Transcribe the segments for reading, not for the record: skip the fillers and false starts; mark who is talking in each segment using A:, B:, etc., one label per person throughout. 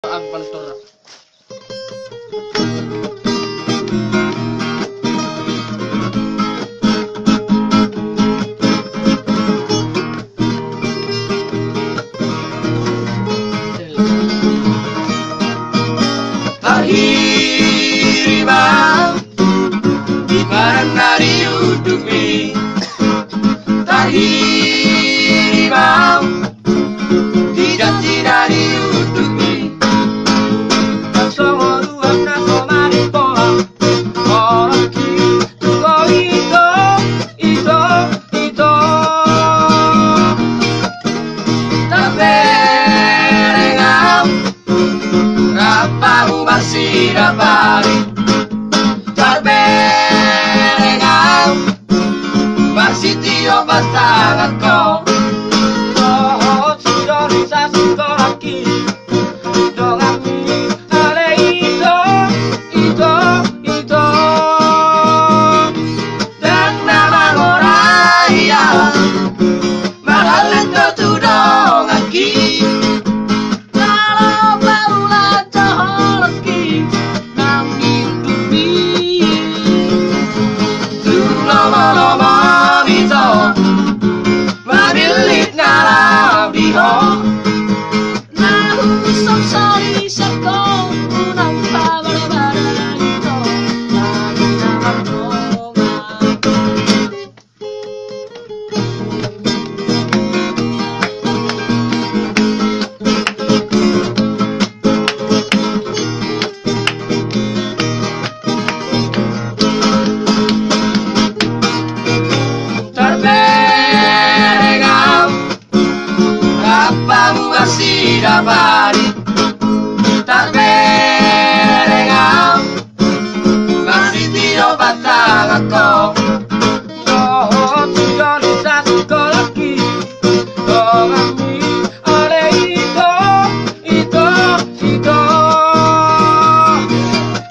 A: ang pantura.
B: Harimau di mana diuduki, harimau tidak diuduki.
A: Songo luar naso maripola, orang gitu itu.
B: Taberengau, rapamu masih dapat. Taberengau, masih tiada pasangan kau.
A: Oh, sudah bisa sekolah kini.
B: Dan nama Moraya, mahal itu tudong aki.
A: Kalau barulah lagi nami bumi.
B: Lama-lama bisa mabilit ngalam diho.
A: Nahu sosori sekong unang pabara-bara ito. Lagi nama tonga.
B: Terberengau, rapamu masih dapat. Terberengau, masih tiada pasangan kau.
A: Oh, sudah bisa sekolah lagi. Kami ada itu.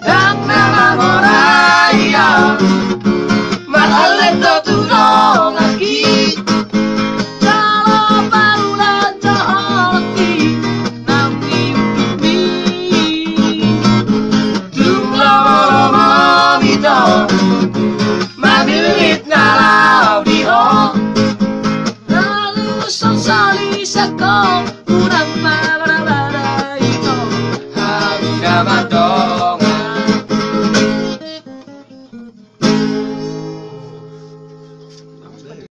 B: Dan nama Moraya, mahal itu tudong aki.
A: Kalau barulah lagi nami bumi.
B: Lama-lama bisa mabilit ngalau diho.
A: Lalu sosori sekong